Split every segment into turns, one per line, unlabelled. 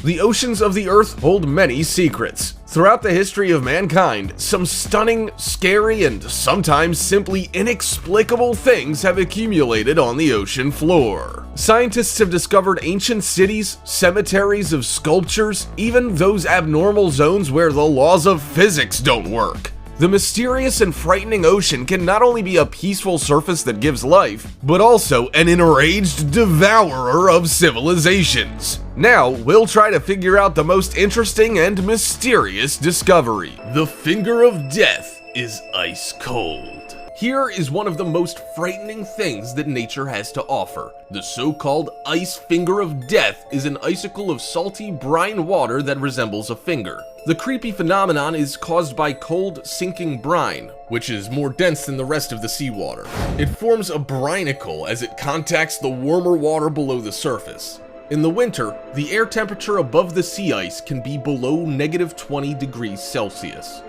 The oceans of the Earth hold many secrets. Throughout the history of mankind, some stunning, scary, and sometimes simply inexplicable things have accumulated on the ocean floor. Scientists have discovered ancient cities, cemeteries of sculptures, even those abnormal zones where the laws of physics don't work. The mysterious and frightening ocean can not only be a peaceful surface that gives life, but also an enraged devourer of civilizations. Now, we'll try to figure out the most interesting and mysterious discovery. The finger of death is ice cold. Here is one of the most frightening things that nature has to offer. The so-called ice finger of death is an icicle of salty brine water that resembles a finger. The creepy phenomenon is caused by cold, sinking brine, which is more dense than the rest of the seawater. It forms a brinicle as it contacts the warmer water below the surface. In the winter, the air temperature above the sea ice can be below -20 degrees Celsius,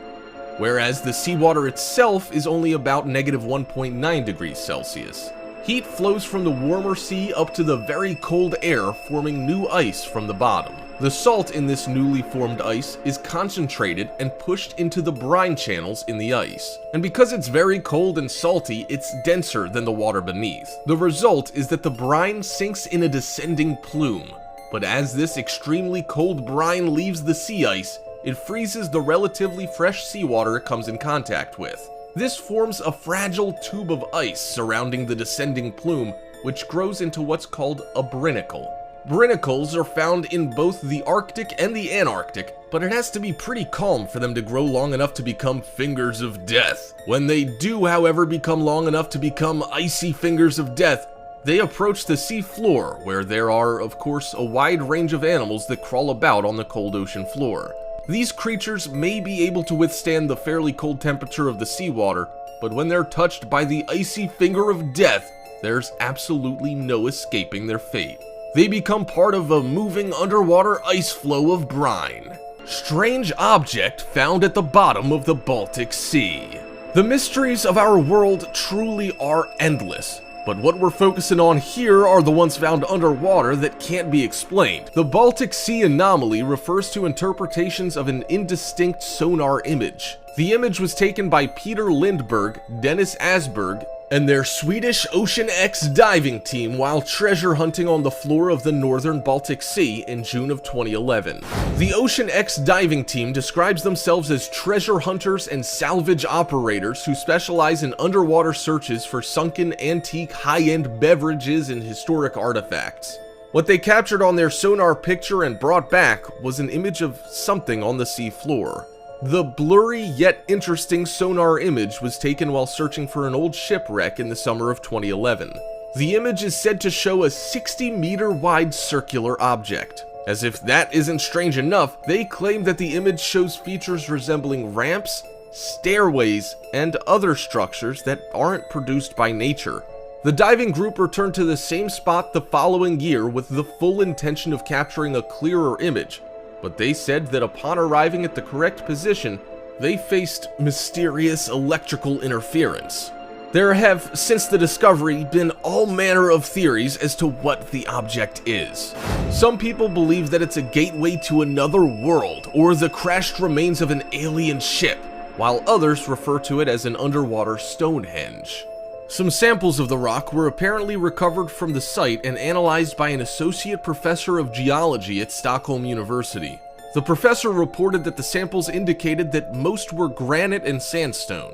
whereas the seawater itself is only about -1.9 degrees Celsius. Heat flows from the warmer sea up to the very cold air, forming new ice from the bottom. The salt in this newly formed ice is concentrated and pushed into the brine channels in the ice. And because it's very cold and salty, it's denser than the water beneath. The result is that the brine sinks in a descending plume. But as this extremely cold brine leaves the sea ice, it freezes the relatively fresh seawater it comes in contact with. This forms a fragile tube of ice surrounding the descending plume, which grows into what's called a brinicle. Brinicles are found in both the Arctic and the Antarctic, but it has to be pretty calm for them to grow long enough to become fingers of death. When they do, however, become long enough to become icy fingers of death, they approach the sea floor, where there are, of course, a wide range of animals that crawl about on the cold ocean floor. These creatures may be able to withstand the fairly cold temperature of the seawater, but when they're touched by the icy finger of death, there's absolutely no escaping their fate. They become part of a moving underwater ice flow of brine. Strange object found at the bottom of the Baltic Sea. The mysteries of our world truly are endless, but what we're focusing on here are the ones found underwater that can't be explained. The Baltic Sea anomaly refers to interpretations of an indistinct sonar image. The image was taken by Peter Lindberg, Dennis Asberg, and their Swedish Ocean X diving team while treasure hunting on the floor of the northern Baltic Sea in June of 2011. The Ocean X diving team describes themselves as treasure hunters and salvage operators who specialize in underwater searches for sunken, antique, high-end beverages and historic artifacts. What they captured on their sonar picture and brought back was an image of something on the sea floor. The blurry yet interesting sonar image was taken while searching for an old shipwreck in the summer of 2011. The image is said to show a 60-meter wide circular object. As if that isn't strange enough, they claim that the image shows features resembling ramps, stairways, and other structures that aren't produced by nature. The diving group returned to the same spot the following year with the full intention of capturing a clearer image, but they said that upon arriving at the correct position, they faced mysterious electrical interference. There have, since the discovery, been all manner of theories as to what the object is. Some people believe that it's a gateway to another world, or the crashed remains of an alien ship, while others refer to it as an underwater Stonehenge. Some samples of the rock were apparently recovered from the site and analyzed by an associate professor of geology at Stockholm University. The professor reported that the samples indicated that most were granite and sandstone.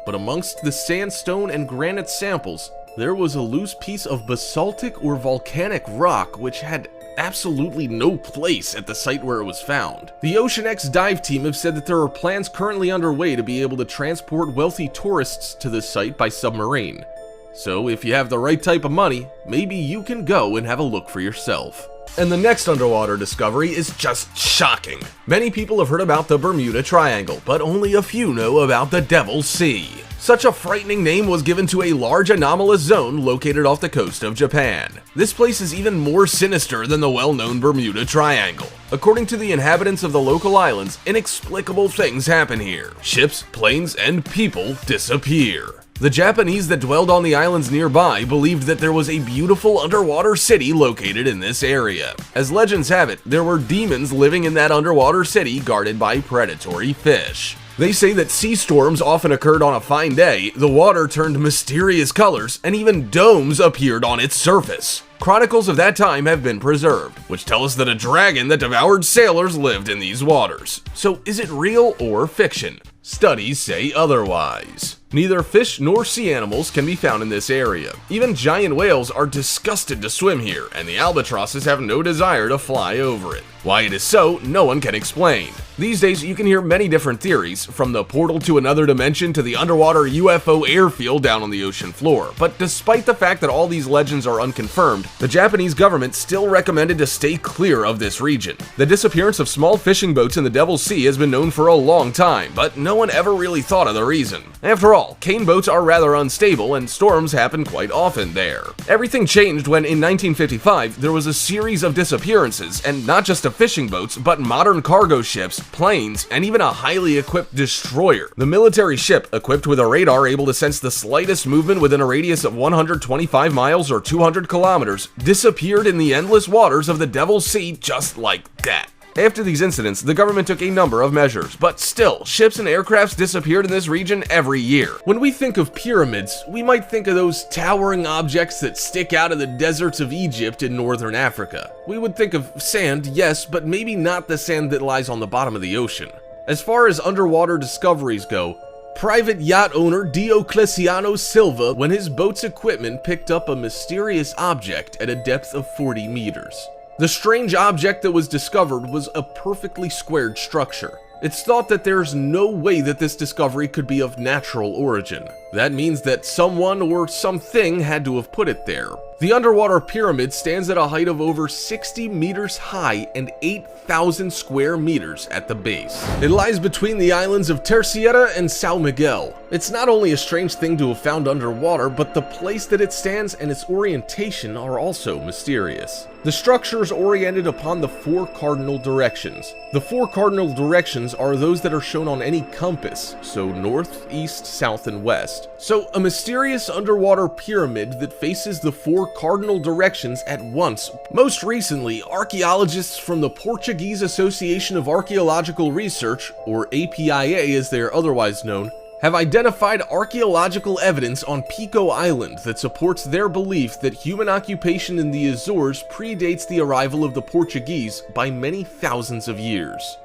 But amongst the sandstone and granite samples, there was a loose piece of basaltic or volcanic rock which had absolutely no place at the site where it was found. The Ocean X dive team have said that there are plans currently underway to be able to transport wealthy tourists to this site by submarine. So if you have the right type of money, maybe you can go and have a look for yourself. And the next underwater discovery is just shocking. Many people have heard about the Bermuda Triangle, but only a few know about the Devil's Sea. Such a frightening name was given to a large anomalous zone located off the coast of Japan. This place is even more sinister than the well-known Bermuda Triangle. According to the inhabitants of the local islands, inexplicable things happen here. Ships, planes, and people disappear. The Japanese that dwelled on the islands nearby believed that there was a beautiful underwater city located in this area. As legends have it, there were demons living in that underwater city guarded by predatory fish. They say that sea storms often occurred on a fine day, the water turned mysterious colors, and even domes appeared on its surface. Chronicles of that time have been preserved, which tell us that a dragon that devoured sailors lived in these waters. So is it real or fiction? Studies say otherwise. Neither fish nor sea animals can be found in this area. Even giant whales are disgusted to swim here, and the albatrosses have no desire to fly over it. Why it is so, no one can explain. These days, you can hear many different theories, from the portal to another dimension to the underwater UFO airfield down on the ocean floor. But despite the fact that all these legends are unconfirmed, the Japanese government still recommended to stay clear of this region. The disappearance of small fishing boats in the Devil's Sea has been known for a long time, but no one ever really thought of the reason. After all, cane boats are rather unstable and storms happen quite often there. Everything changed when in 1955 there was a series of disappearances, and not just of fishing boats, but modern cargo ships, planes, and even a highly equipped destroyer. The military ship, equipped with a radar able to sense the slightest movement within a radius of 125 miles or 200 kilometers, disappeared in the endless waters of the Devil's Sea just like that. After these incidents, the government took a number of measures, but still, ships and aircrafts disappeared in this region every year. When we think of pyramids, we might think of those towering objects that stick out of the deserts of Egypt in northern Africa. We would think of sand, yes, but maybe not the sand that lies on the bottom of the ocean. As far as underwater discoveries go, private yacht owner Diocleciano Silva, when his boat's equipment picked up a mysterious object at a depth of 40 meters. The strange object that was discovered was a perfectly squared structure. It's thought that there's no way that this discovery could be of natural origin. That means that someone or something had to have put it there. The underwater pyramid stands at a height of over 60 meters high and 8,000 square meters at the base. It lies between the islands of Terceira and São Miguel. It's not only a strange thing to have found underwater, but the place that it stands and its orientation are also mysterious. The structure is oriented upon the 4 cardinal directions. The 4 cardinal directions are those that are shown on any compass, so north, east, south, and west. So a mysterious underwater pyramid that faces the 4 cardinal directions at once. Most recently, archaeologists from the Portuguese Association of Archaeological Research, or APIA as they are otherwise known, have identified archaeological evidence on Pico Island that supports their belief that human occupation in the Azores predates the arrival of the Portuguese by many thousands of years.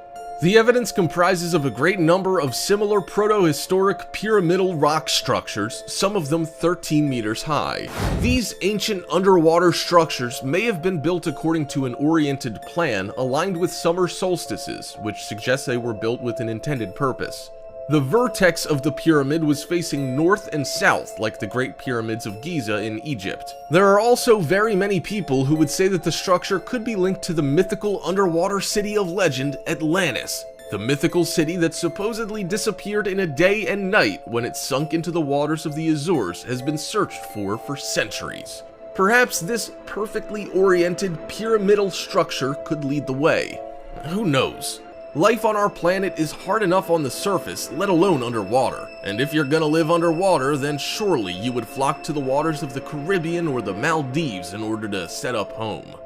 The evidence comprises of a great number of similar proto-historic pyramidal rock structures, some of them 13 meters high. These ancient underwater structures may have been built according to an oriented plan aligned with summer solstices, which suggests they were built with an intended purpose. The vertex of the pyramid was facing north and south, like the Great Pyramids of Giza in Egypt. There are also very many people who would say that the structure could be linked to the mythical underwater city of legend, Atlantis, the mythical city that supposedly disappeared in a day and night when it sunk into the waters of the Azores has been searched for centuries. Perhaps this perfectly oriented pyramidal structure could lead the way. Who knows? Life on our planet is hard enough on the surface, let alone underwater. And if you're gonna live underwater, then surely you would flock to the waters of the Caribbean or the Maldives in order to set up home.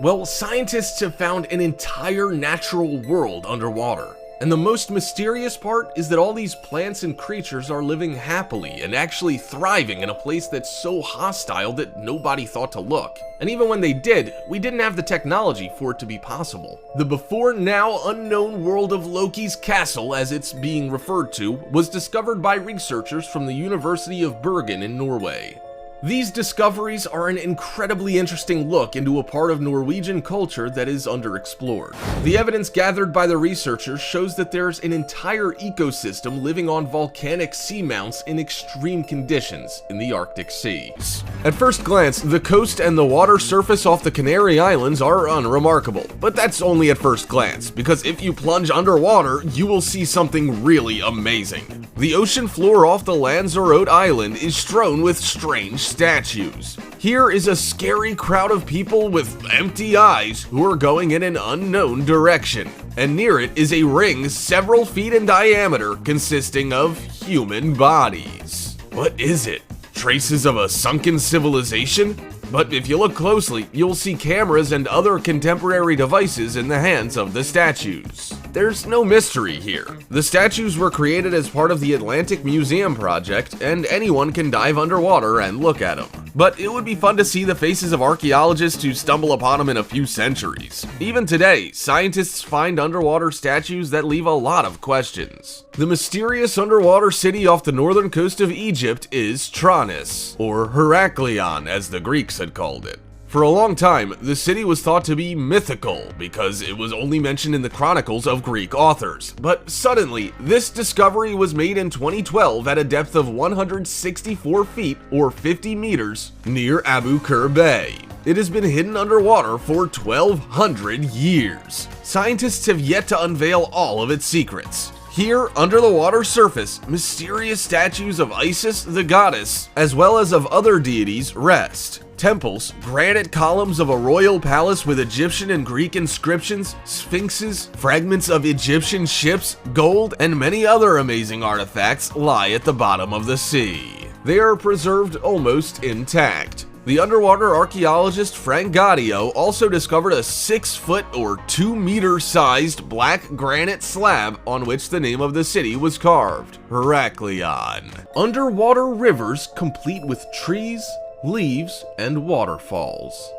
Well, scientists have found an entire natural world underwater. And the most mysterious part is that all these plants and creatures are living happily and actually thriving in a place that's so hostile that nobody thought to look. And even when they did, we didn't have the technology for it to be possible. The before-now unknown world of Loki's castle, as it's being referred to, was discovered by researchers from the University of Bergen in Norway. These discoveries are an incredibly interesting look into a part of Norwegian culture that is underexplored. The evidence gathered by the researchers shows that there's an entire ecosystem living on volcanic seamounts in extreme conditions in the Arctic seas. At first glance, the coast and the water surface off the Canary Islands are unremarkable, but that's only at first glance, because if you plunge underwater, you will see something really amazing. The ocean floor off the Lanzarote island is strewn with strange statues. Here is a scary crowd of people with empty eyes who are going in an unknown direction, and near it is a ring several feet in diameter consisting of human bodies. What is it? Traces of a sunken civilization? But if you look closely, you'll see cameras and other contemporary devices in the hands of the statues. There's no mystery here. The statues were created as part of the Atlantic Museum project, and anyone can dive underwater and look at them. But it would be fun to see the faces of archaeologists who stumble upon them in a few centuries. Even today, scientists find underwater statues that leave a lot of questions. The mysterious underwater city off the northern coast of Egypt is Tranis, or Heraklion as the Greeks had called it. For a long time, the city was thought to be mythical because it was only mentioned in the chronicles of Greek authors. But suddenly, this discovery was made in 2012 at a depth of 164 feet or 50 meters near Abu Qir Bay. It has been hidden underwater for 1,200 years. Scientists have yet to unveil all of its secrets. Here, under the water surface, mysterious statues of Isis, the goddess, as well as of other deities, rest. Temples, granite columns of a royal palace with Egyptian and Greek inscriptions, sphinxes, fragments of Egyptian ships, gold, and many other amazing artifacts lie at the bottom of the sea. They are preserved almost intact. The underwater archaeologist Frank Gaudio also discovered a 6-foot or 2-meter sized black granite slab on which the name of the city was carved, Heraklion. Underwater rivers complete with trees, leaves, and waterfalls.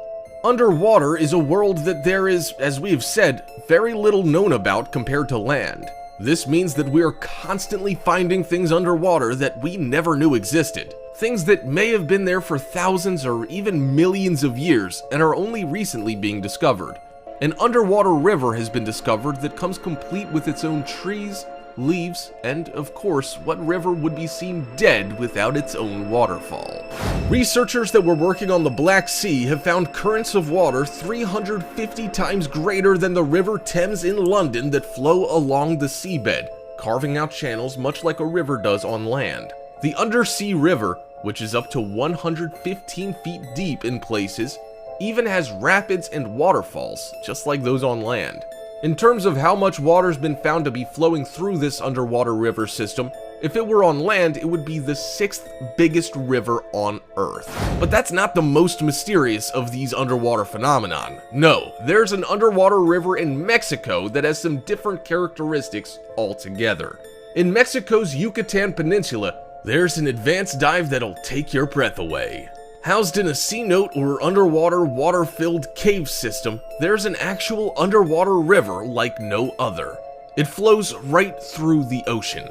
Underwater is a world that there is, as we've said, very little known about compared to land. This means that we are constantly finding things underwater that we never knew existed. Things that may have been there for thousands or even millions of years and are only recently being discovered. An underwater river has been discovered that comes complete with its own trees, leaves, and of course, what river would be seen dead without its own waterfall? Researchers that were working on the Black Sea have found currents of water 350 times greater than the River Thames in London that flow along the seabed, carving out channels much like a river does on land. The undersea river, which is up to 115 feet deep in places, even has rapids and waterfalls, just like those on land. In terms of how much water's been found to be flowing through this underwater river system, if it were on land, it would be the 6th biggest river on Earth. But that's not the most mysterious of these underwater phenomenon. No, there's an underwater river in Mexico that has some different characteristics altogether. In Mexico's Yucatan Peninsula, there's an advanced dive that'll take your breath away. Housed in a cenote or underwater water-filled cave system, there's an actual underwater river like no other. It flows right through the ocean.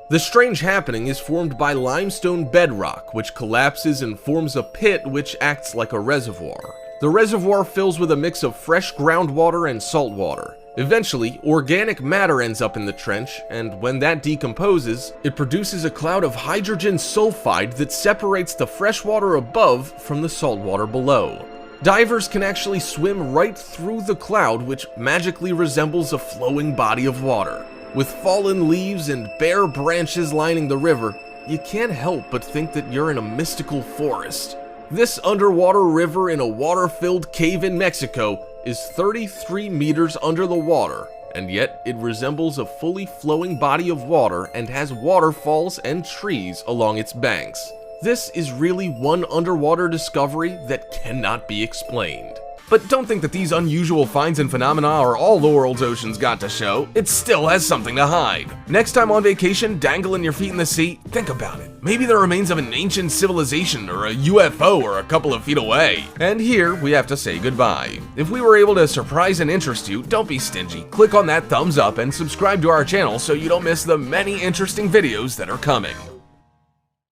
The strange happening is formed by limestone bedrock, which collapses and forms a pit which acts like a reservoir. The reservoir fills with a mix of fresh groundwater and salt water. Eventually, organic matter ends up in the trench, and when that decomposes, it produces a cloud of hydrogen sulfide that separates the fresh water above from the salt water below. Divers can actually swim right through the cloud, which magically resembles a flowing body of water. With fallen leaves and bare branches lining the river, you can't help but think that you're in a mystical forest. This underwater river in a water-filled cave in Mexico is 33 meters under the water, and yet it resembles a fully flowing body of water and has waterfalls and trees along its banks. This is really one underwater discovery that cannot be explained. But don't think that these unusual finds and phenomena are all the world's oceans got to show. It still has something to hide. Next time on vacation, dangling your feet in the sea, think about it. Maybe the remains of an ancient civilization or a UFO are a couple of feet away. And here, we have to say goodbye. If we were able to surprise and interest you, don't be stingy. Click on that thumbs up and subscribe to our channel so you don't miss the many interesting videos that are coming.